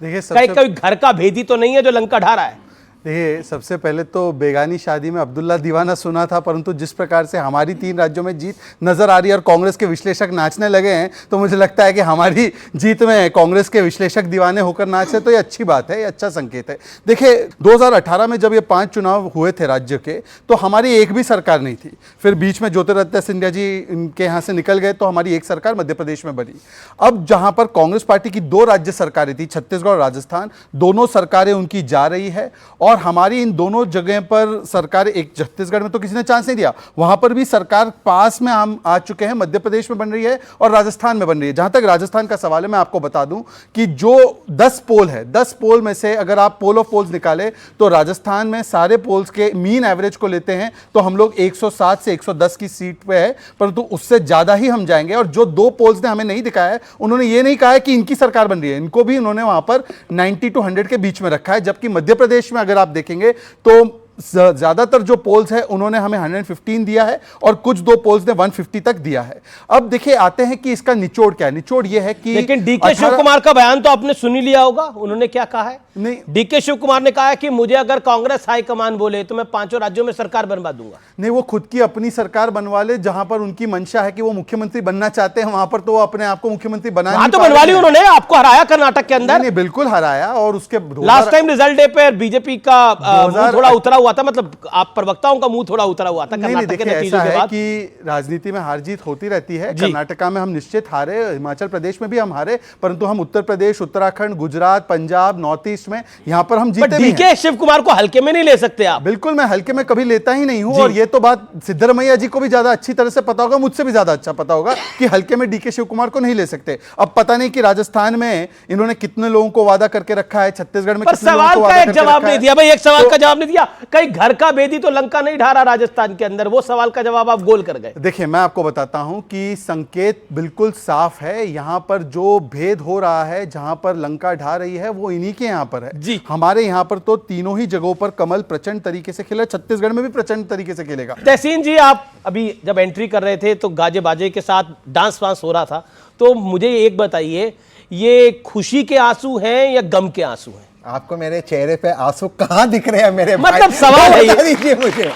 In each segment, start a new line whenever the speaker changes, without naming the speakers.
देखिए कोई घर का भेदी तो नहीं है जो लंका ढा रहा है।
देखिए, सबसे पहले तो बेगानी शादी में अब्दुल्ला दीवाना सुना था, परंतु जिस प्रकार से हमारी 3 राज्यों में जीत नजर आ रही है और कांग्रेस के विश्लेषक नाचने लगे हैं, तो मुझे लगता है कि हमारी जीत में कांग्रेस के विश्लेषक दीवाने होकर नाचे, तो ये अच्छी बात है, ये अच्छा संकेत है। देखिए, 2018 में जब ये 5 चुनाव हुए थे राज्य के, तो हमारी एक भी सरकार नहीं थी। फिर बीच में ज्योतिरादित्य सिंधिया जी इनके यहाँ से निकल गए, तो हमारी एक सरकार मध्य प्रदेश में बनी। अब जहाँ पर कांग्रेस पार्टी की 2 राज्य सरकारें थी, छत्तीसगढ़ और राजस्थान, दोनों सरकारें उनकी जा रही है और हमारी इन दोनों जगह पर सरकार, एक छत्तीसगढ़ में तो किसी ने चांस नहीं दिया, वहां पर भी सरकार पास में हम आ चुके हैं, मध्य प्रदेश में बन रही है और राजस्थान में बन रही है। जहां तक राजस्थान का सवाल है, मैं आपको बता दूं कि जो 10 पोल है, 10 पोल में से अगर आप पोल ऑफ पोल्स निकाले तो राजस्थान में सारे पोल्स के मीन एवरेज को लेते हैं तो हम लोग 107 से 110 की सीट पे है, परंतु उससे ज्यादा ही हम जाएंगे। और जो 2 पोल्स ने हमें नहीं दिखाया है, उन्होंने ये नहीं कहा है कि इनकी सरकार बन रही है, इनको भी उन्होंने वहां पर 90 to 100 के बीच में रखा है। जबकि मध्य प्रदेश में अगर आप देखेंगे तो ज्यादातर जो पोल्स है उन्होंने हमें 115 दिया है और कुछ 2 पोल्स ने 150 तक दिया है। अब देखिए, आते हैं कि इसका निचोड़ क्या है। निचोड़ यह है कि
लेकिन डीके शिव कुमार का बयान तो आपने सुन ही लिया होगा, उन्होंने क्या कहा है।
नहीं,
डीके शिव कुमार ने कहा है कि मुझे अगर कांग्रेस हाईकमान बोले तो मैं 5 राज्यों में सरकार बनवा दूंगा।
नहीं, वो खुद की अपनी सरकार बनवा ले, जहां पर उनकी मंशा है कि वो मुख्यमंत्री बनना चाहते हैं, वहां पर तो वो अपने आप को मुख्यमंत्री बना
तो बनवा ली उन्होंने, आपको हराया कर्नाटक के अंदर।
नहीं, बिल्कुल हराया। और उसके
लास्ट टाइम रिजल्ट डे पे बीजेपी का मुंह थोड़ा उतरा हुआ था, मतलब आप प्रवक्ताओं का मुंह थोड़ा उतरा हुआ था कर्नाटक के नतीजों के बाद।
कि राजनीति में हार जीत होती रहती है। कर्नाटका में हम निश्चित हारे, हिमाचल प्रदेश में भी हम हारे, परंतु हम उत्तर प्रदेश, उत्तराखंड, गुजरात, पंजाब, नॉर्थ ईस्ट में यहां पर हम जीते भी हैं।
डीके शिव कुमार को हल्के में नहीं ले सकते आप।
बिल्कुल, मैं हल्के में कभी लेता ही नहीं हूं। और ये तो बात सिद्धरमैया जी को भी ज्यादा अच्छी तरह से पता होगा, मुझसे भी ज्यादा अच्छा पता होगा कि हल्के में डीके शिव कुमार को नहीं ले सकते। अब पता नहीं कि राजस्थान में इन्होंने कितने लोगों को वादा करके रखा है, छत्तीसगढ़ में कितने लोगों को वादा करके रखा है।
जवाब नहीं दिया भाई, एक सवाल का जवाब नहीं दिया। कहीं घर का भेदी तो लंका नहीं ढा रहा राजस्थान के अंदर, वो सवाल का जवाब आप गोल कर गए।
देखिए, मैं आपको बताता हूं कि संकेत बिल्कुल साफ है। यहां पर जो भेद हो रहा है, जहां पर लंका ढा रही है, वो इन्हीं के यहां पर है
जी।
हमारे यहां पर तो तीनों ही जगहों पर कमल प्रचंड तरीके से खिला, छत्तीसगढ़ में भी प्रचंड तरीके से खिलेगा।
तहसीन जी, आप अभी जब एंट्री कर रहे थे तो गाजे बाजे के साथ डांस वांस हो रहा था, तो मुझे एक बताइए, ये खुशी के आंसू हैं या गम के आंसू हैं?
आपको मेरे चेहरे पे आंसू कहां दिख रहे हैं मेरे
मतलब सवाल है
ये, मुझे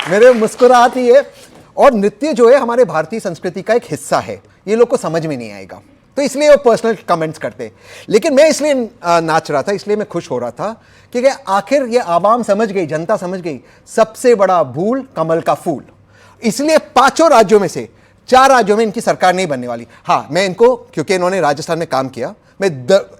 मेरे मुस्कुराहट ही है। और नृत्य जो है हमारे भारतीय संस्कृति का एक हिस्सा है, ये लोग को समझ में नहीं आएगा, तो इसलिए वो पर्सनल कमेंट्स करते। लेकिन मैं इसलिए नाच रहा था, इसलिए मैं खुश हो रहा था क्योंकि आखिर ये आवाम समझ गई, जनता समझ गई, सबसे बड़ा भूल कमल का फूल। इसलिए 5 राज्यों में से 4 राज्यों में इनकी सरकार नहीं बनने वाली। हाँ, मैं इनको, क्योंकि इन्होंने राजस्थान में काम किया, मैं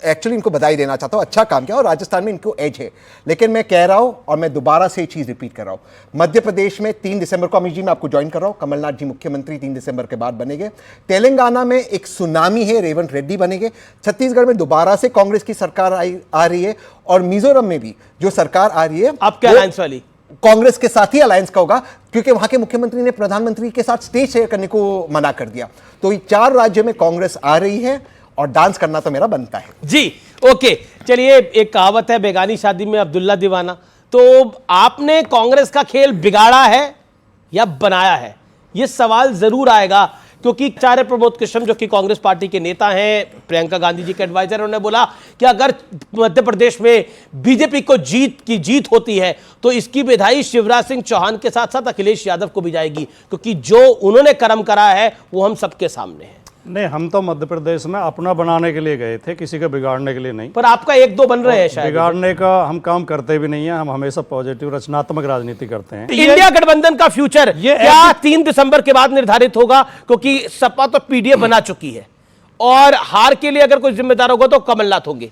एक्चुअली इनको बधाई देना चाहता हूं, अच्छा काम किया और राजस्थान में इनको एज है। लेकिन मैं कह रहा हूं और मैं दोबारा से ये चीज रिपीट कर रहा हूं, मध्य प्रदेश में 3 दिसंबर को, अमित जी मैं आपको ज्वाइन कर रहा हूं, कमलनाथ जी मुख्यमंत्री 3 दिसंबर के बाद बनेंगे। तेलंगाना में एक सुनामी है, रेवंत रेड्डी बनेंगे। छत्तीसगढ़ में दोबारा से कांग्रेस की सरकार आ रही है और मिजोरम में भी जो सरकार आ रही है,
आपके अलायंस वाली
कांग्रेस के साथ ही अलायंस का होगा, क्योंकि वहां के मुख्यमंत्री ने प्रधानमंत्री के साथ स्टेज शेयर करने को मना कर दिया। तो ये 4 राज्यों में कांग्रेस आ रही है और डांस करना तो मेरा बनता है
जी। ओके, चलिए, एक कहावत है, बेगानी शादी में अब्दुल्ला दीवाना। तो आपने कांग्रेस का खेल बिगाड़ा है या बनाया है, यह सवाल जरूर आएगा, क्योंकि आचार्य प्रमोद कृष्ण जो कि कांग्रेस पार्टी के नेता हैं, प्रियंका गांधी जी के एडवाइजर, उन्होंने बोला कि अगर मध्य प्रदेश में बीजेपी को जीत होती है तो इसकी बधाई शिवराज सिंह चौहान के साथ साथ अखिलेश यादव को भी जाएगी, क्योंकि जो उन्होंने कर्म करा है वो हम सबके सामने है।
नहीं, हम तो मध्य प्रदेश में अपना बनाने के लिए गए थे, किसी का बिगाड़ने के लिए नहीं।
पर आपका 1-2 बन रहे हैं शायद।
बिगाड़ने का हम काम करते भी नहीं है, हम हमेशा पॉजिटिव रचनात्मक राजनीति करते हैं।
इंडिया गठबंधन का फ्यूचर क्या 3 दिसंबर के बाद निर्धारित होगा? क्योंकि सपा तो पीडीए बना चुकी है और हार के लिए अगर कोई जिम्मेदार होगा तो कमलनाथ होंगे।